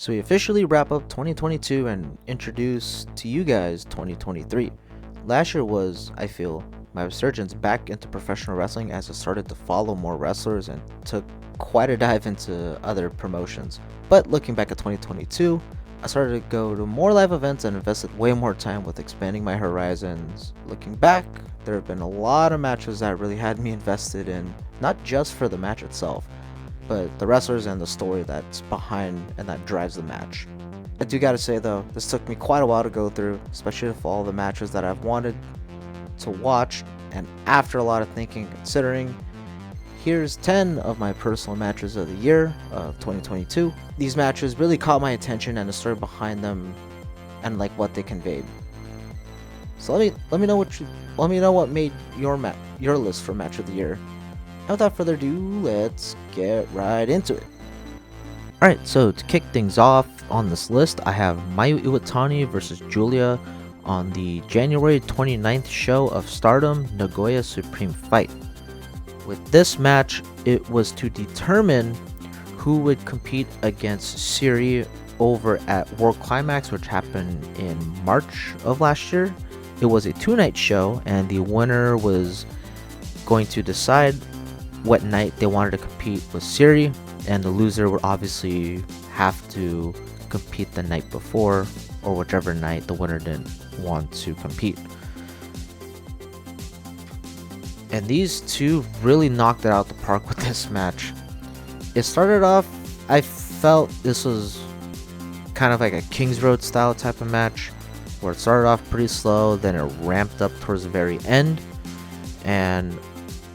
So we officially wrap up 2022 and introduce to you guys 2023. Last year was, I feel, my resurgence back into professional wrestling as I started to follow more wrestlers and took quite a dive into other promotions. But looking back at 2022, I started to go to more live events and invested way more time with expanding my horizons. Looking back, there have been a lot of matches that really had me invested in, not just for the match itself, but the wrestlers and the story that's behind and that drives the match. I do gotta say though, this took me quite a while to go through, especially for all the matches that I've wanted to watch, and after a lot of thinking and considering, here's 10 of my personal matches of the year of 2022. These matches really caught my attention and the story behind them and like what they conveyed. So let me know what made your list for match of the year. And without further ado, let's get right into it. Alright, so to kick things off on this list, I have Mayu Iwatani versus Julia on the January 29th show of Stardom Nagoya Supreme Fight. With this match, it was to determine who would compete against Syuri over at World Climax, which happened in March of last year. It was a 2-night show, and the winner was going to decide what night they wanted to compete with Syuri, and the loser would obviously have to compete the night before, or whichever night the winner didn't want to compete. And these two really knocked it out the park with this match. It started off, I felt this was kind of like a Kings Road style type of match, where it started off pretty slow, then it ramped up towards the very end, and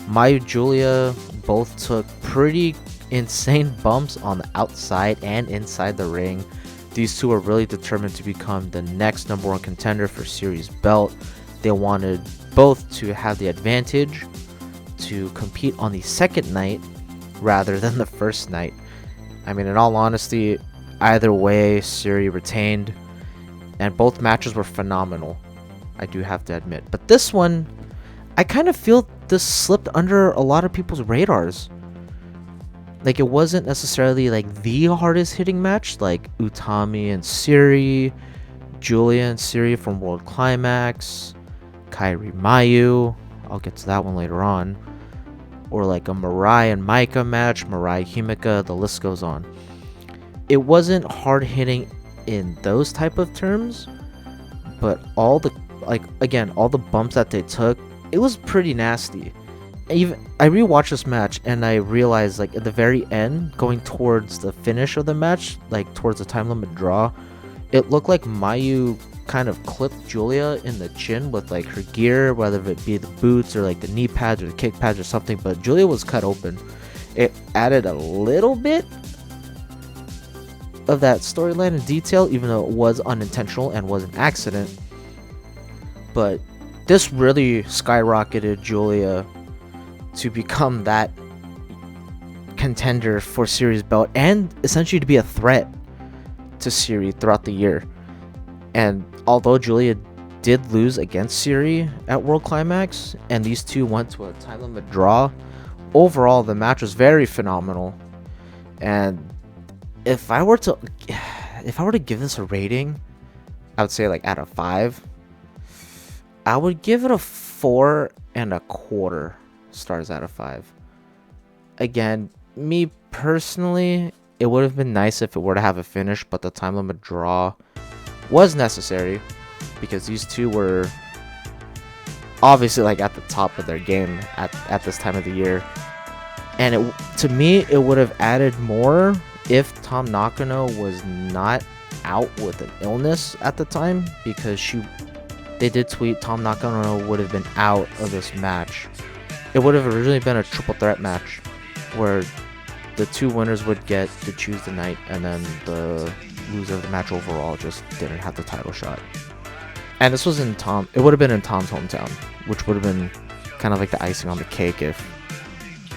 Mayu Julia both took pretty insane bumps on the outside and inside the ring. These two are really determined to become the next number one contender for Syuri's belt. They wanted both to have the advantage to compete on the second night rather than the first night. I mean, in all honesty, either way, Syuri retained, and both matches were phenomenal, I do have to admit. But this one, I kind of feel this slipped under a lot of people's radars. Like, it wasn't necessarily like the hardest hitting match like Utami and Syuri, Julia and Syuri from World Climax, Kairi Mayu, I'll get to that one later on, or like a Mirai and Maika match, Mirai Himeka, the list goes on. It wasn't hard hitting in those type of terms, but all the bumps that they took, it was pretty nasty. Even I rewatched this match and I realized, like, at the very end, going towards the finish of the match, like towards the time limit draw, it looked like Mayu kind of clipped Julia in the chin with like her gear, whether it be the boots or like the knee pads or the kick pads or something, but Julia was cut open. It added a little bit of that storyline and detail, even though it was unintentional and was an accident. But this really skyrocketed Julia to become that contender for Syuri's belt and essentially to be a threat to Syuri throughout the year. And although Julia did lose against Syuri at World Climax and these two went to a time limit draw, overall the match was very phenomenal. And if I were to give this a rating, I would say, like, out of 5, I would give it a 4.25 stars out of 5. Again, me personally, it would have been nice if it were to have a finish, but the time limit draw was necessary because these two were obviously like at the top of their game at this time of the year. And to me, it would have added more if Tam Nakano was not out with an illness at the time, because they did tweet Tam Nakano would have been out of this match. It would have originally been a triple threat match where the two winners would get to choose the night, and then the loser of the match overall just didn't have the title shot. And this was it would have been in Tom's hometown, which would have been kind of like the icing on the cake if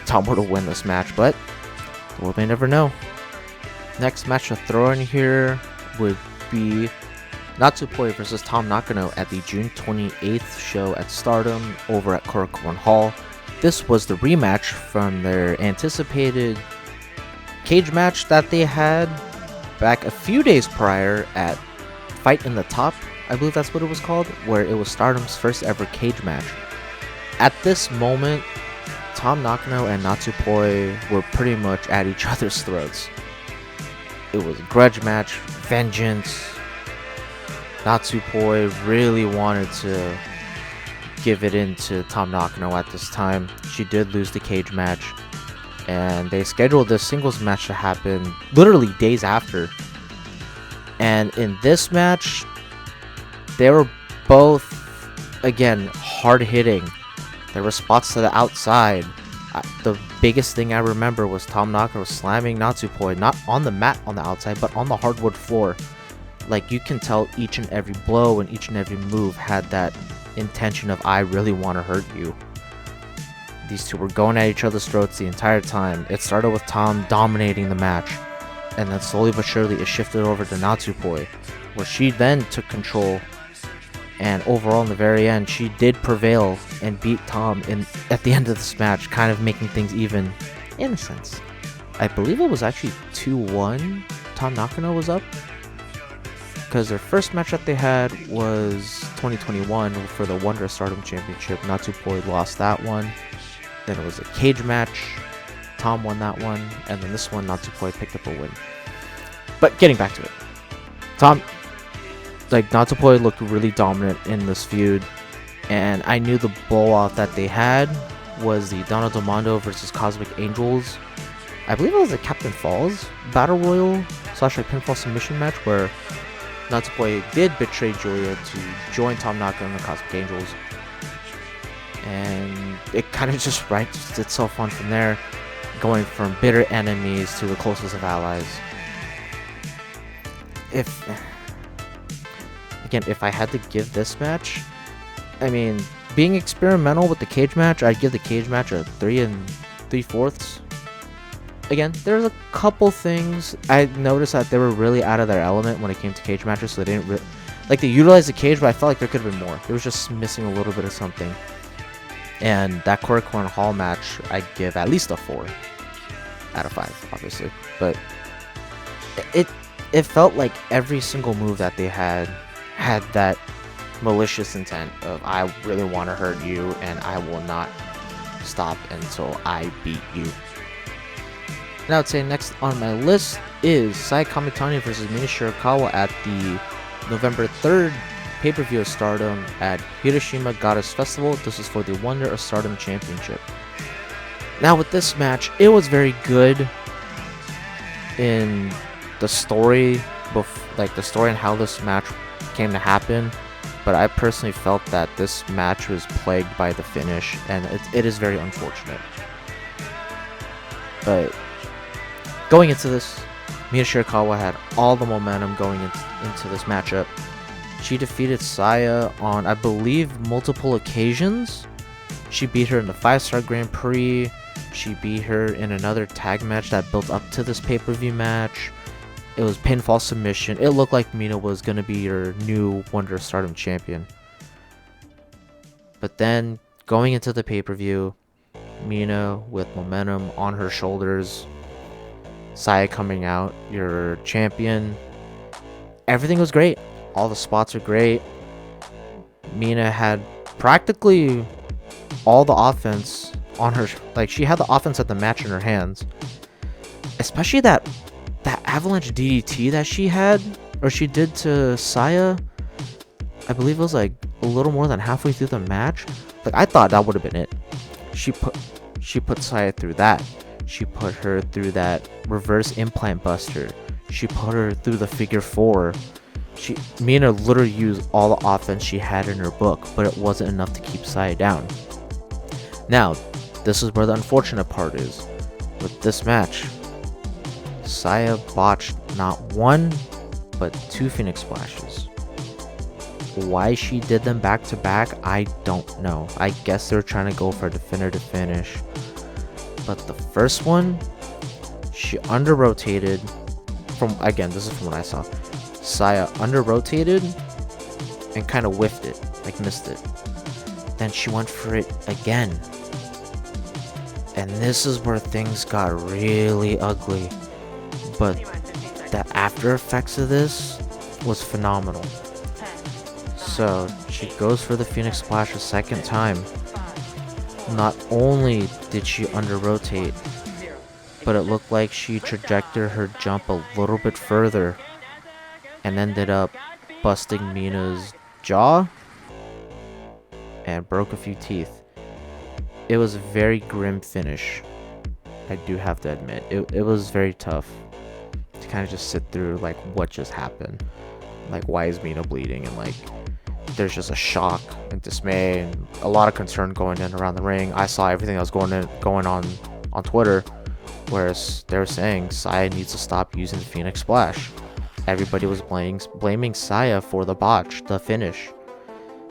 Tom were to win this match, but we may never know. Next match to throw in here would be Natsupoi versus Tam Nakano at the June 28th show at Stardom over at Korakuen Hall. This was the rematch from their anticipated cage match that they had back a few days prior at Fight in the Top, I believe that's what it was called, where it was Stardom's first ever cage match. At this moment, Tom Nakano and Natsupoi were pretty much at each other's throats. It was a grudge match, vengeance. Natsupoi really wanted to give it in to Tom Nakano at this time. She did lose the cage match, and they scheduled this singles match to happen literally days after. And in this match, they were both, again, hard-hitting. There were spots to the outside. The biggest thing I remember was Tom Nakano slamming Natsupoi, not on the mat on the outside, but on the hardwood floor. Like, you can tell each and every blow and each and every move had that intention of, I really want to hurt you. These two were going at each other's throats the entire time. It started with Tom dominating the match, and then slowly but surely it shifted over to Natsupoi, where she then took control. And overall, in the very end, she did prevail and beat Tom at the end of this match, kind of making things even, in a sense. I believe it was actually 2-1. Tom Nakano was up, because their first match that they had was 2021 for the Wonder Stardom Championship. Natsupoi lost that one. Then it was a cage match. Tom won that one, and then this one, Natsupoi picked up a win. But getting back to it, Natsupoi looked really dominant in this feud, and I knew the blowout that they had was the Donna Del versus Cosmic Angels. I believe it was a Captain Falls Battle Royal / pinfall submission match where Natsupoi did betray Julia to join Tom Nakano and the Cosmic Angels, and it kind of just writes itself on from there, going from bitter enemies to the closest of allies. If I had to give this match, I mean, being experimental with the cage match, I'd give the cage match a 3 3/4. Again, there's a couple things I noticed that they were really out of their element when it came to cage matches, so they didn't they utilized the cage, but I felt like there could have been more. There was just missing a little bit of something. And that Korakuen Hall match, I'd give at least a 4 out of 5, obviously. But it felt like every single move that they had that malicious intent of, I really want to hurt you and I will not stop until I beat you. And I would say next on my list is Saya Kamitani versus Mina Shirakawa at the November 3rd pay-per-view of Stardom at Hiroshima Goddess Festival. This is for the Wonder of Stardom Championship. Now with this match, it was very good in the story, the story and how this match came to happen, but I personally felt that this match was plagued by the finish, and it is very unfortunate. But going into this, Mina Shirakawa had all the momentum going into this matchup. She defeated Saya on, I believe, multiple occasions. She beat her in the 5-Star Grand Prix. She beat her in another tag match that built up to this pay-per-view match. It was pinfall submission. It looked like Mina was going to be your new Wonder of Stardom champion. But then, going into the pay-per-view, Mina with momentum on her shoulders, Saya coming out, your champion. Everything was great. All the spots are great. Mina had practically all the offense on her. She had the offense at the match in her hands. Especially that avalanche DDT that she did to Saya. I believe it was a little more than halfway through the match. I thought that would have been it. She put Saya through that. She put her through that reverse implant buster. She put her through the figure 4. Mina literally used all the offense she had in her book, but it wasn't enough to keep Saya down. Now, this is where the unfortunate part is. With this match, Saya botched not 1, but 2 Phoenix Splashes. Why she did them back to back, I don't know. I guess they're trying to go for a definitive finish. But the first one, she under-rotated. This is from what I saw. Saya under-rotated and kind of whiffed it, missed it. Then she went for it again. And this is where things got really ugly. But the after effects of this was phenomenal. So she goes for the Phoenix Splash a second time. Not only did she under rotate, but it looked like she trajected her jump a little bit further and ended up busting Mina's jaw and broke a few teeth. It was a very grim finish, I do have to admit. It was very tough to kind of just sit through like what just happened. Like, why is Mina bleeding? And like, there's just a shock and dismay and a lot of concern going in around the ring. I saw everything that was going on Twitter, whereas they were saying Saya needs to stop using the Phoenix Splash. Everybody was blaming Saya for the botch, the finish.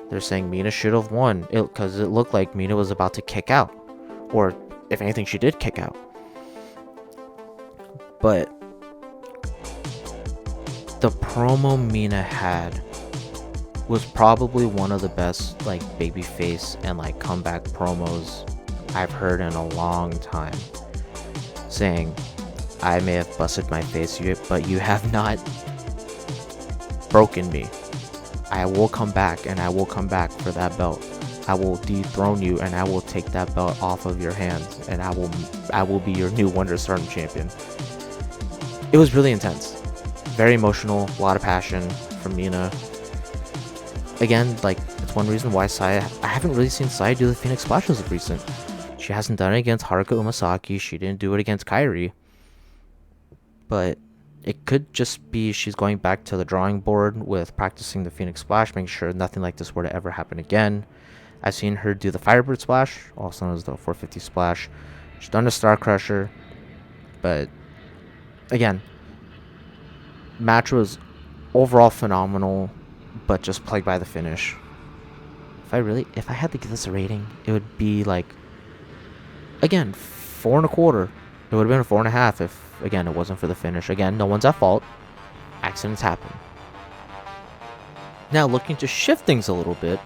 They're saying Mina should have won because it looked like Mina was about to kick out, or if anything, she did kick out. But the promo Mina had was probably one of the best like babyface and like comeback promos I've heard in a long time. Saying, I may have busted my face, but you have not broken me. I will come back, and I will come back for that belt. I will dethrone you, and I will take that belt off of your hands, and I will be your new Wonder Stardom champion. It was really intense, very emotional, a lot of passion from Mina. Again, like, it's one reason why I haven't really seen Saya do the Phoenix Splashes of recent. She hasn't done it against Haruka Umasaki. She didn't do it against Kairi. But it could just be she's going back to the drawing board with practicing the Phoenix Splash, making sure nothing like this were to ever happen again. I've seen her do the Firebird Splash, also known as the 450 Splash. She's done the Star Crusher. But again, match was overall phenomenal, but just plagued by the finish. If I had to give this a rating, it would be like, again, 4.25. It would have been a 4.5 if, again, it wasn't for the finish. Again, no one's at fault. Accidents happen. Now, looking to shift things a little bit.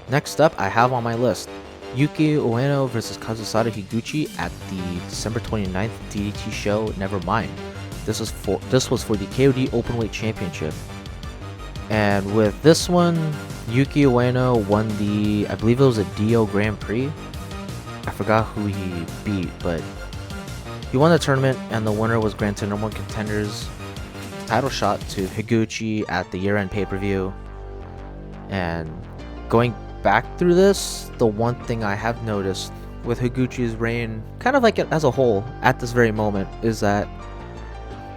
Next up, I have on my list Yuki Ueno versus Kazusada Higuchi at the December 29th DDT show Nevermind. This was for the KOD Openweight Championship. And with this one, Yuki Ueno won the, I believe it was a Dio Grand Prix. I forgot who he beat, but he won the tournament, and the winner was granted number one contender's title shot to Higuchi at the year-end pay-per-view. And going back through this, the one thing I have noticed with Higuchi's reign, kind of like as a whole, at this very moment, is that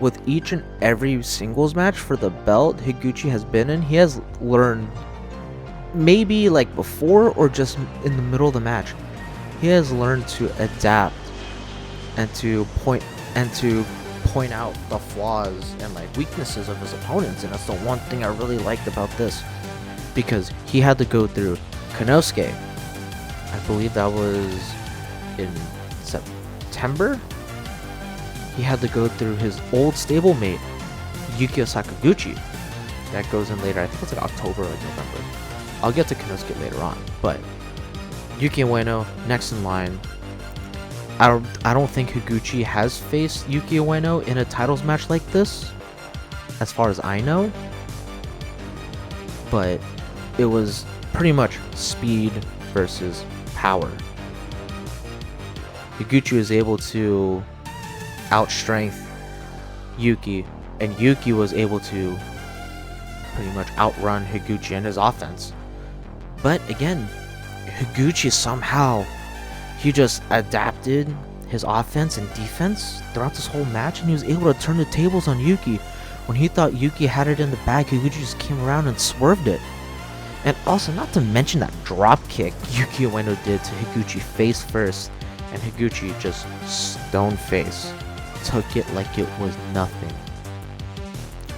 with each and every singles match for the belt Higuchi has been in, he has learned, maybe like before or just in the middle of the match, he has learned to adapt and to point out the flaws and like weaknesses of his opponents. And that's the one thing I really liked about this, because he had to go through Konosuke, I believe that was in September. He had to go through his old stablemate Yukio Sakaguchi. That goes in later. I think it's like October or like November. I'll get to Konosuke later on, but Yuki Ueno next in line. I don't think Higuchi has faced Yuki Ueno in a titles match like this, as far as I know. But it was pretty much speed versus power. Higuchi was able to outstrength Yuki, and Yuki was able to pretty much outrun Higuchi and his offense. But again, Higuchi somehow, he just adapted his offense and defense throughout this whole match, and he was able to turn the tables on Yuki. When he thought Yuki had it in the bag, Higuchi just came around and swerved it. And also, not to mention that drop kick Yuki Ueno did to Higuchi face first, and Higuchi just stone face took it like it was nothing.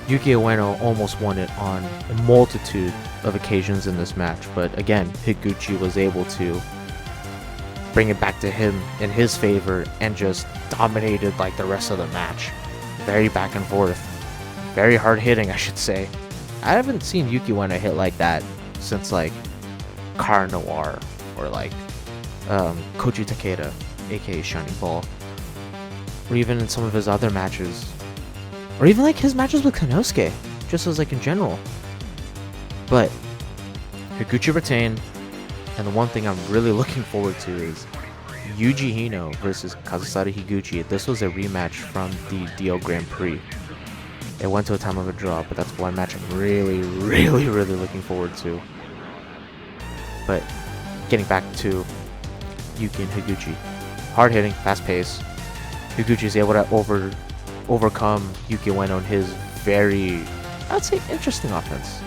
Yuki Ueno almost won it on a multitude of occasions in this match, but again, Higuchi was able to bring it back to him in his favor and just dominated like the rest of the match. Very back and forth. Very hard hitting, I should say. I haven't seen Yuki Ueno hit like that since like Car Noir or like Koji Takeda, aka Shining Ball. or even in some of his other matches, or even like his matches with Konosuke, just as like in general. But Higuchi retained, and the one thing I'm really looking forward to is Yuji Hino versus Kazusada Higuchi. This was a rematch from the Dio Grand Prix. It went to a time of a draw, but that's one match I'm really looking forward to. But getting back to Yuki and Higuchi. Hard hitting, fast pace. Higuchi is able to overcome Yuki Ueno on his very, I'd say, interesting offense.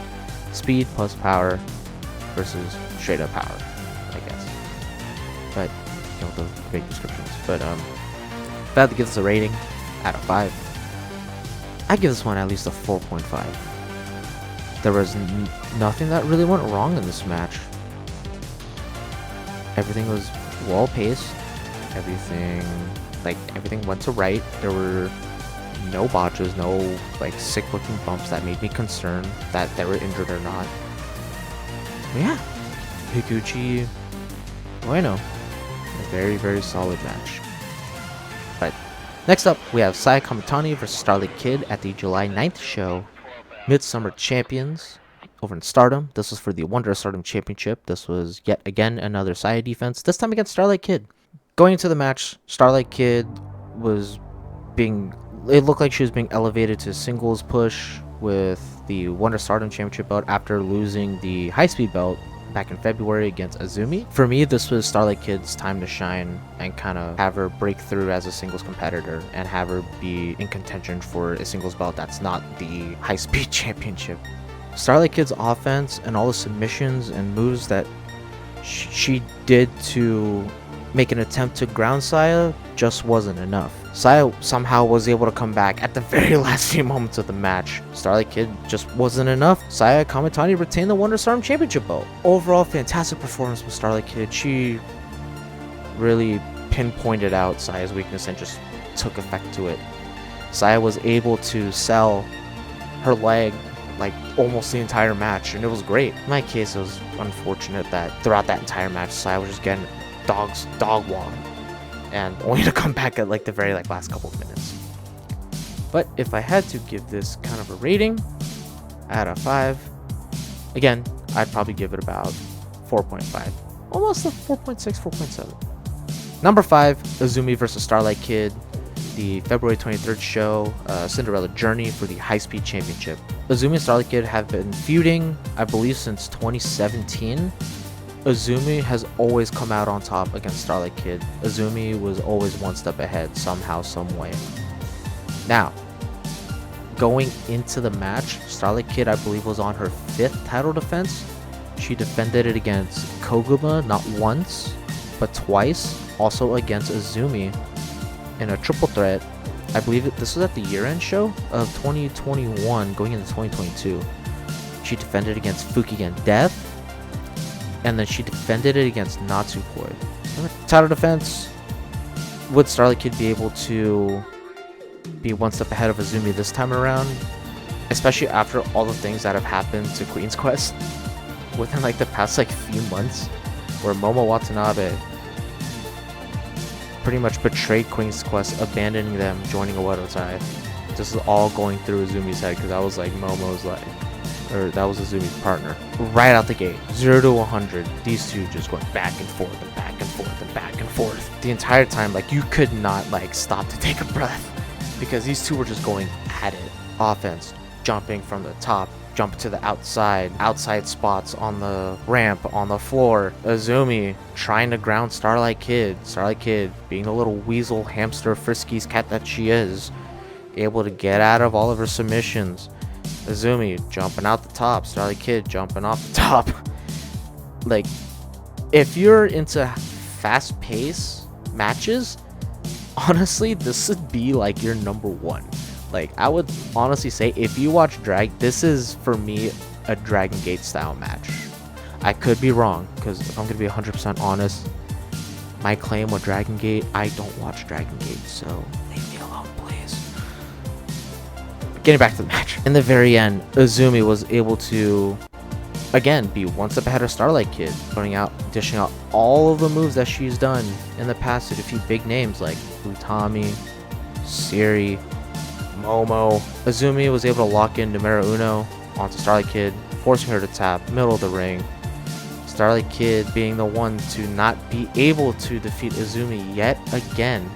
Speed plus power versus straight up power, I guess. But, you know, the vague descriptions. But, if I had to give this a rating out of 5, I'd give this one at least a 4.5. There was nothing that really went wrong in this match. Everything was well paced. Everything went to right. There were no botches, no like sick looking bumps that made me concerned that they were injured or not. But yeah, Higuchi Ueno, a very solid match. But next up, we have Saya Kamitani versus Starlight Kid at the July 9th show, Midsummer Champions over in Stardom. This was for the Wonder of Stardom Championship. This was yet again another Saya defense, this time against Starlight Kid. Going into the match, Starlight Kid it looked like she was being elevated to singles push with the Wonder Stardom Championship belt after losing the High Speed belt back in February against Azumi. For me, this was Starlight Kid's time to shine and kind of have her break through as a singles competitor and have her be in contention for a singles belt that's not the High Speed Championship. Starlight Kid's offense and all the submissions and moves that she did to make an attempt to ground Saya just wasn't enough. Saya somehow was able to come back at the very last few moments of the match. Starlight Kid just wasn't enough. Saya Kamitani retained the Wonder Stardom Championship belt. Overall, fantastic performance from Starlight Kid. She really pinpointed out Saya's weakness and just took effect to it. Saya was able to sell her leg like almost the entire match, and it was great. In my case, it was unfortunate that throughout that entire match, Saya was just getting dog walk, and only to come back at like the very last couple of minutes. But if I had to give this kind of a rating out of 5, again, I'd probably give it about 4.5, almost a 4.6, 4.7. Number 5, Azumi versus Starlight Kid, the February 23rd show, Cinderella Journey for the High Speed Championship. Azumi and Starlight Kid have been feuding, I believe, since 2017. Azumi has always come out on top against Starlight Kid. Azumi was always one step ahead somehow, some way. Now, going into the match, Starlight Kid, I believe, was on her 5th title defense. She defended it against Koguma not once, but twice. Also against Azumi in a triple threat. I believe this was at the year-end show of 2021, going into 2022. She defended against Fukigen Death, and then she defended it against Natsupoi. Title defense, would Starlight Kid be able to be one step ahead of Azumi this time around? Especially after all the things that have happened to Queen's Quest within the past few months, where Momo Watanabe pretty much betrayed Queen's Quest, abandoning them, joining Oedo-Tai. This is all going through Azumi's head, because that was Momo's that was Azumi's partner. Right out the gate, 0 to 100, these two just going back and forth and back and forth and back and forth. The entire time, you could not stop to take a breath, because these two were just going at it. Offense, jumping from the top, jump to the outside spots on the ramp, on the floor. Azumi trying to ground Starlight Kid. Starlight Kid being the little weasel hamster Friskies cat that she is, able to get out of all of her submissions. Azumi jumping out the top, Starlight Kid jumping off the top. If you're into fast-paced matches, honestly, this would be your number one. I would honestly say, if you watch Drag, this is for me a Dragon Gate style match. I could be wrong, because if I'm gonna be 100% honest, my claim with Dragon Gate, I don't watch Dragon Gate, so leave me alone, please. Getting back to the match. In the very end, Azumi was able to, again, be one step ahead of Starlight Kid, dishing out all of the moves that she's done in the past to defeat big names like Utami, Siri, Momo. Azumi was able to lock in Numero Uno onto Starlight Kid, forcing her to tap middle of the ring. Starlight Kid being the one to not be able to defeat Azumi yet again.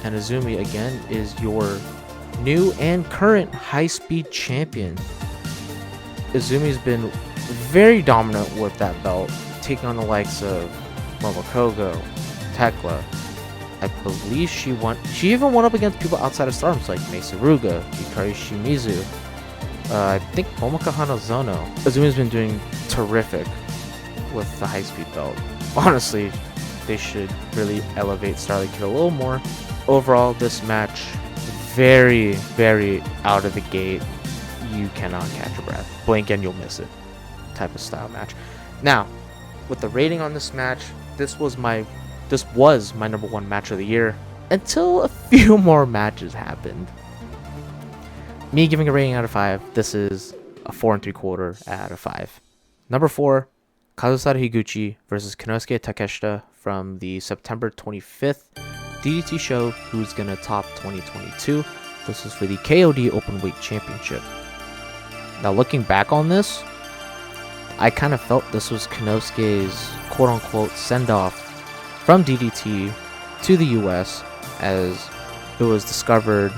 And Azumi again is your new and current high-speed champion. Azumi's been very dominant with that belt, taking on the likes of Momokogo, Tekla. I believe she even went up against people outside of Stardom, like Mei Suruga, Hikari Shimizu, I think Momoko Hanazono. Azumi's been doing terrific with the high-speed belt. Honestly, they should really elevate Starlight Kid a little more. Overall, this match, very, very out of the gate. You cannot catch a breath. Blink and you'll miss it type of style match. Now, with the rating on this match, this was my number one match of the year until a few more matches happened. Me giving a rating out of 5, this is a 4 3/4 out of 5. Number 4, Kazusada Higuchi versus Konosuke Takeshita from the September 25th DDT show, Who's Gonna Top 2022. This is for the KOD Openweight Championship. Now, looking back on this, I kind of felt this was Konosuke's quote-unquote send-off from DDT to the US, as it was discovered,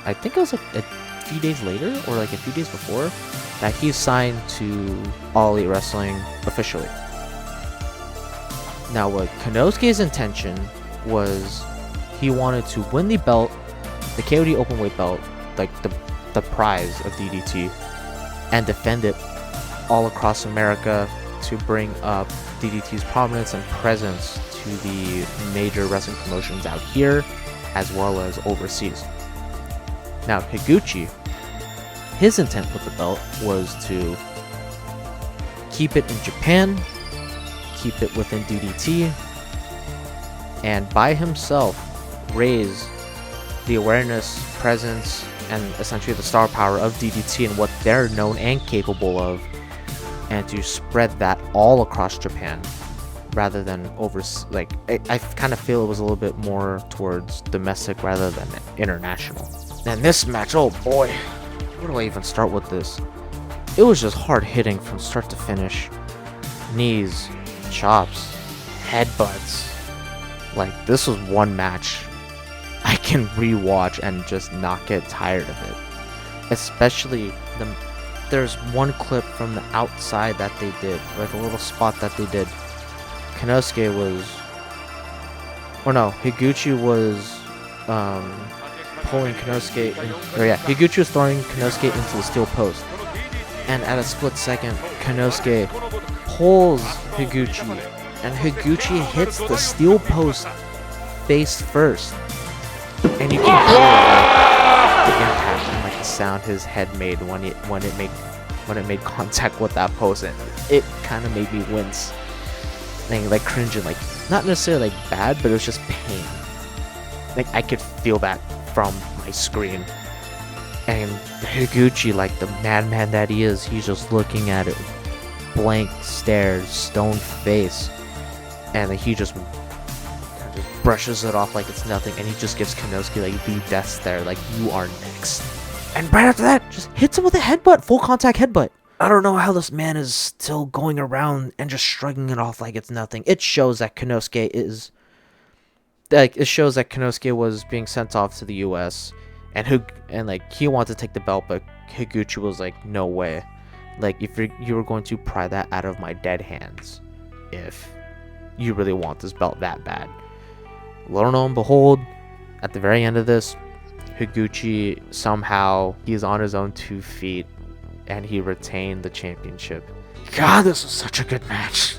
I think it was like a few days later or like a few days before, that he's signed to All Elite Wrestling officially. Now, what Konosuke's intention was, he wanted to win the belt, the KOD Openweight belt, like the prize of DDT, and defend it all across America to bring up DDT's prominence and presence to the major wrestling promotions out here as well as overseas. Now, Higuchi, his intent with the belt was to keep it in Japan, keep it within DDT, and by himself raise the awareness, presence, and essentially the star power of DDT and what they're known and capable of, and to spread that all across Japan rather than I kind of feel it was a little bit more towards domestic rather than international. And this match, oh boy, where do I even start with this? It was just hard hitting from start to finish. Knees, chops, headbutts. Like, this was one match I can rewatch and just not get tired of it. Especially there's one clip from the outside that they did, like a little spot that they did. Konosuke was, or no, Higuchi was pulling Konosuke, Higuchi was throwing Konosuke into the steel post, and at a split second, Konosuke pulls Higuchi, and Higuchi hits the steel post face first, and you can hear the impact and like the sound his head made when it made contact with that post, and it kind of made me wince, like cringing, like not necessarily like bad, but it was just pain. Like I could feel that from my screen. And Higuchi, like the madman that he is, he's just looking at it, blank stare, stone face, and he just brushes it off like it's nothing, and he just gives Konosuke like the death stare, like you are next. And right after that, just hits him with a headbutt, full contact headbutt. I don't know how this man is still going around and just shrugging it off like it's nothing. It shows that Konosuke is, like, it shows that Konosuke was being sent off to the US, and he wanted to take the belt, but Higuchi was like, no way. Like, if you were going to pry that out of my dead hands, if you really want this belt that bad. Lo and behold, at the very end of this, Higuchi somehow, he's on his own 2 feet, and he retained the championship. God, this was such a good match.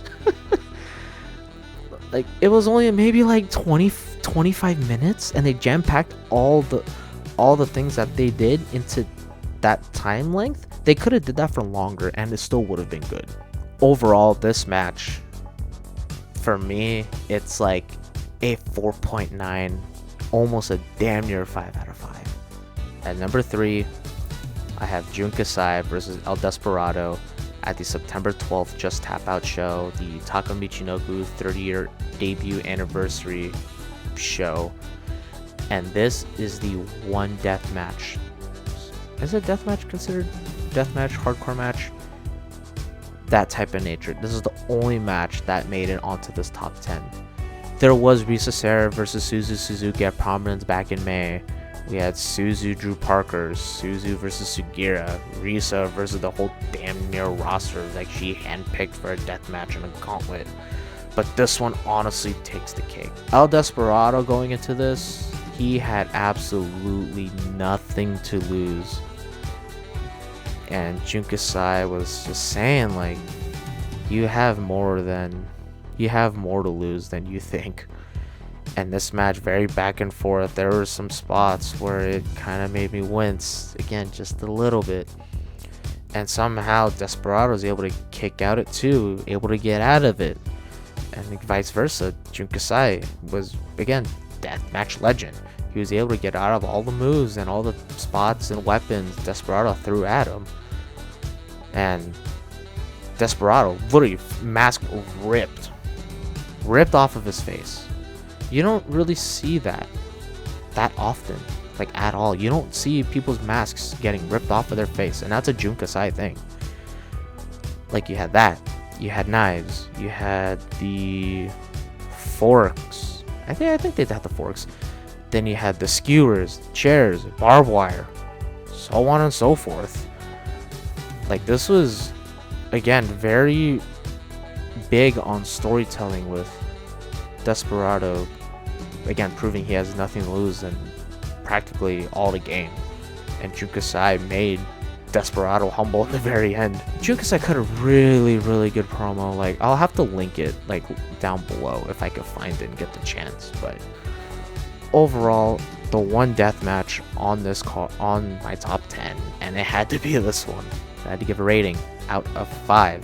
Like, it was only maybe like 25 minutes, and they jam-packed all the things that they did into that time length. They could have did that for longer, and it still would have been good. Overall, this match, for me, it's like a 4.9, almost a damn near 5 out of 5. At number 3, I have Jun Kasai versus El Desperado at the September 12th Just Tap Out show, the Taka Michinoku 30-year debut anniversary show. And this is the one death match. Is a death match considered death match, hardcore match? That type of nature. This is the only match that made it onto this top 10. There was Risa Sera versus Suzu Suzuki at Prominence back in May. We had Suzu Drew Parker, Suzu versus Sugira, Risa versus the whole damn near roster like she handpicked for a death match in a gauntlet. But this one honestly takes the cake. El Desperado going into this, he had absolutely nothing to lose. And Jun Kasai was just saying, like, you have more to lose than you think. And this match, very back and forth. There were some spots where it kind of made me wince, again, just a little bit. And somehow Desperado was able to kick out at 2, able to get out of it. And vice versa. Jun Kasai was, again, deathmatch legend. He was able to get out of all the moves and all the spots and weapons Desperado threw at him. And Desperado, literally, mask ripped off of his face. You don't really see that often, like at all. You don't see people's masks getting ripped off of their face, and that's a Jun Kasai thing. Like, you had that, you had knives, you had the forks. I think they had the forks. Then you had the skewers, chairs, barbed wire, so on and so forth. Like, this was, again, very big on storytelling with Desperado, again, proving he has nothing to lose and practically all to gain. And Jun Kasai made Desperado humble at the very end. Jun Kasai cut a really, really good promo. Like, I'll have to link it, like, down below if I could find it and get the chance. But overall, the one death match on this on my top 10, and it had to be this one. I had to give a rating out of 5.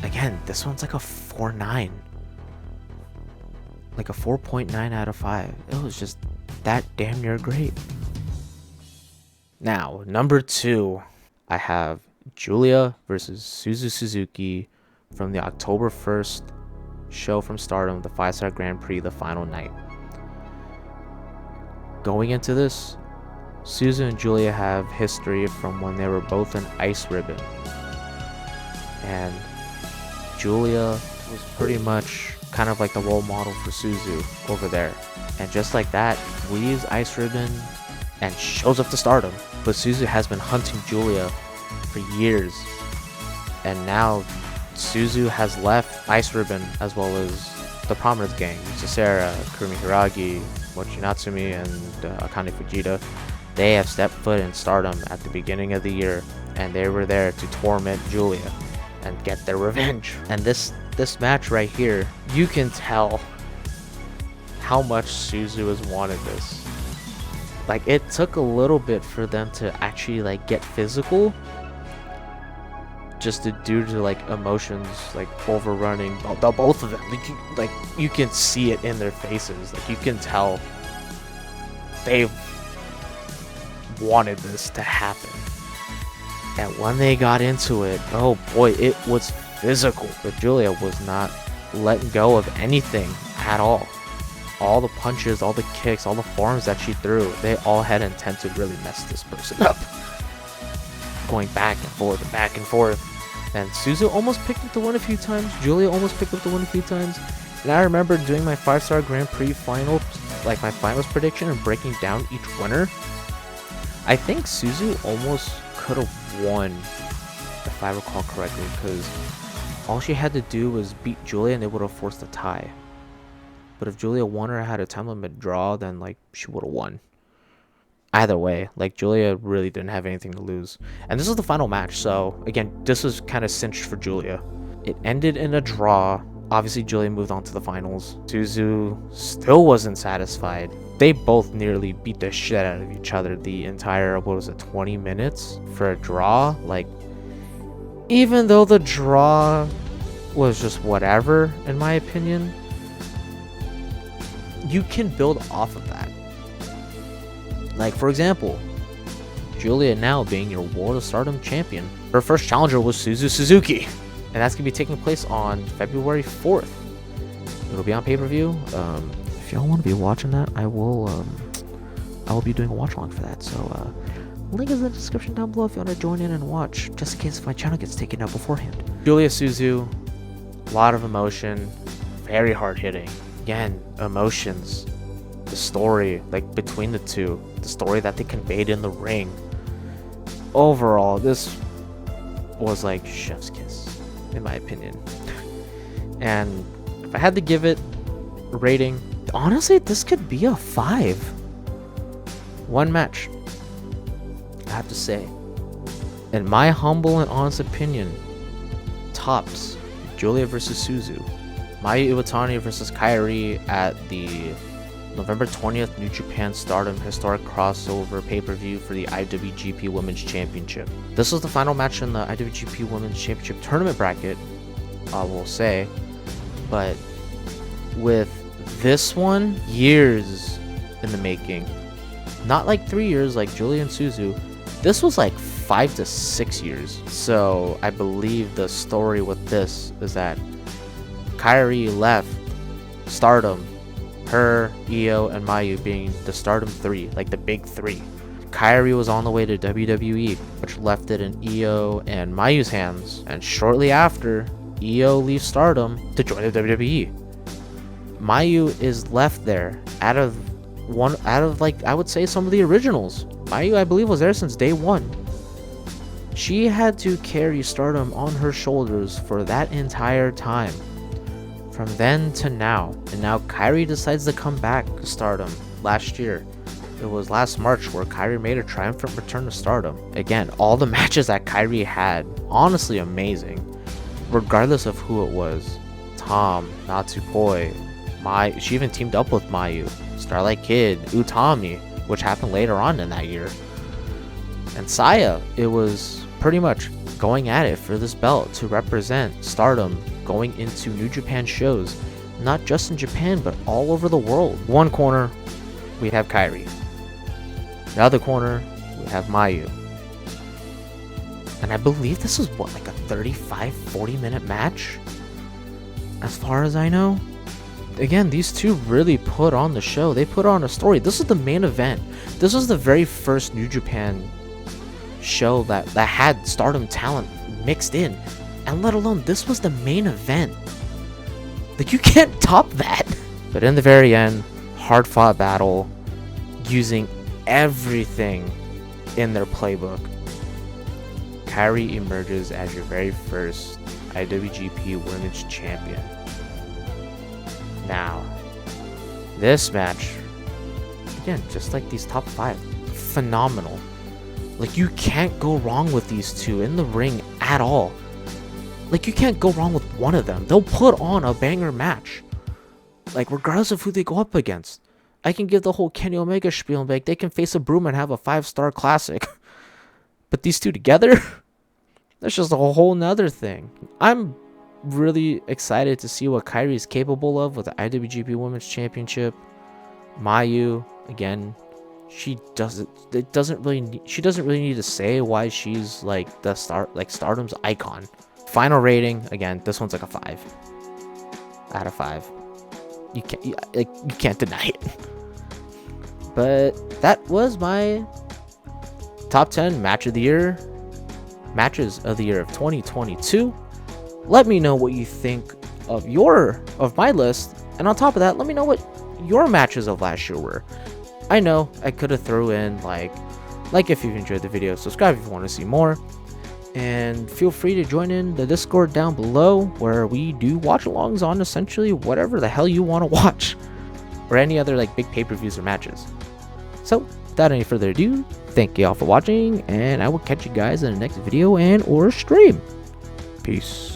Again, this one's like a 4.9. Like a 4.9 out of 5. It was just that damn near great. Now, number 2, I have Giulia versus Suzu Suzuki from the October 1st show from Stardom, the 5-star Grand Prix, the final night. Going into this, Suzu and Giulia have history from when they were both in Ice Ribbon. And Giulia was pretty much kind of like the role model for Suzu over there. And just like that, leaves Ice Ribbon and shows up to Stardom. But Suzu has been hunting Giulia for years. And now Suzu has left Ice Ribbon as well as the Prominence gang. Sasera, Kurumi Hiragi, Mochi Natsumi, and Akane Fujita. They have stepped foot in Stardom at the beginning of the year. And they were there to torment Giulia and get their revenge. And this match right here, you can tell how much Suzu has wanted this. Like, it took a little bit for them to actually like get physical, just due to like emotions like overrunning the both of them. Like you can see it in their faces. Like, you can tell they wanted this to happen. And when they got into it, oh boy, it was physical. But Giulia was not letting go of anything at all. All the punches, all the kicks, all the forearms that she threw, they all had intent to really mess this person up. Going back and forth and back and forth. And Suzu almost picked up the win a few times. Giulia almost picked up the win a few times. And I remember doing my 5-star Grand Prix final, like my finals prediction, and breaking down each winner. I think Suzu almost could have won, if I recall correctly, because all she had to do was beat Giulia and they would have forced a tie. But if Giulia won or had a time limit draw, then like she would have won. Either way, like Giulia really didn't have anything to lose. And this is the final match, so again, this was kind of cinched for Giulia. It ended in a draw. Obviously, Giulia moved on to the finals. Suzu still wasn't satisfied. They both nearly beat the shit out of each other the entire, 20 minutes for a draw? Like, even though the draw was just whatever, in my opinion, you can build off of that. Like, for example, Giulia now being your World of Stardom champion. Her first challenger was Suzu Suzuki. And that's going to be taking place on February 4th. It'll be on pay-per-view. if y'all want to be watching that, I will be doing a watch along for that. So link is in the description down below if you want to join in and watch, just in case my channel gets taken out beforehand. Giulia Suzu, a lot of emotion, very hard hitting. Again, emotions, the story like between the two, the story that they conveyed in the ring. Overall, this was like chef's kiss, in my opinion. And if I had to give it a rating, honestly, this could be a 5. One match, I have to say, in my humble and honest opinion, tops Giulia versus Suzu, Mayu Iwatani versus Kairi at the November 20th New Japan Stardom Historic Crossover pay-per-view for the IWGP Women's Championship. This was the final match in the IWGP Women's Championship tournament bracket, I will say, but with this one, years in the making. Not like 3 years like Giulia and Suzu. This was like 5 to 6 years. So I believe the story with this is that Kairi left Stardom, her, Io, and Mayu being the Stardom 3, like the big 3. Kairi was on the way to WWE, which left it in Io and Mayu's hands, and shortly after, Io leaves Stardom to join the WWE. Mayu is left there out of like, I would say, some of the originals. Mayu, I believe, was there since day 1. She had to carry Stardom on her shoulders for that entire time, from then to now. And now Kairi decides to come back to Stardom last year. It was last March where Kairi made a triumphant return to Stardom. Again, all the matches that Kairi had, honestly amazing, regardless of who it was. Tom, Natsupoi, she even teamed up with Mayu, Starlight Kid, Utami, which happened later on in that year, and Saya. It was pretty much going at it for this belt to represent Stardom going into New Japan shows, not just in Japan but all over the world. One corner we have Kairi, the other corner we have Mayu, and I believe this was what, like a 35-40 minute match as far as I know. Again, these two really put on the show. They put on a story. This is the main event. This was the very first New Japan show that had Stardom talent mixed in, and let alone this was the main event. Like, you can't top that. But in the very end, hard fought battle using everything in their playbook. Kairi emerges as your very first IWGP Women's Champion. Now, this match, again, just like these top 5, phenomenal. Like, you can't go wrong with these two in the ring at all. Like, you can't go wrong with one of them. They'll put on a banger match, like, regardless of who they go up against. I can give the whole Kenny Omega spiel and be like, they can face a broom and have a 5-star classic. But these two together, that's just a whole nother thing. I'm really excited to see what Kairi is capable of with the IWGP Women's Championship. Mayu, again, she doesn't really need to say why she's like Stardom's icon. Final rating, again, this one's like a 5 out of 5. You can't deny it. But that was my top 10 matches of the year of 2022. Let me know what you think of my list, and on top of that, let me know what your matches of last year were. I know I could have threw in like if you enjoyed the video, subscribe if you want to see more, and feel free to join in the Discord down below where we do watch-alongs on essentially whatever the hell you want to watch, or any other like big pay-per-views or matches. So without any further ado, thank you all for watching, and I will catch you guys in the next video and or stream. Peace.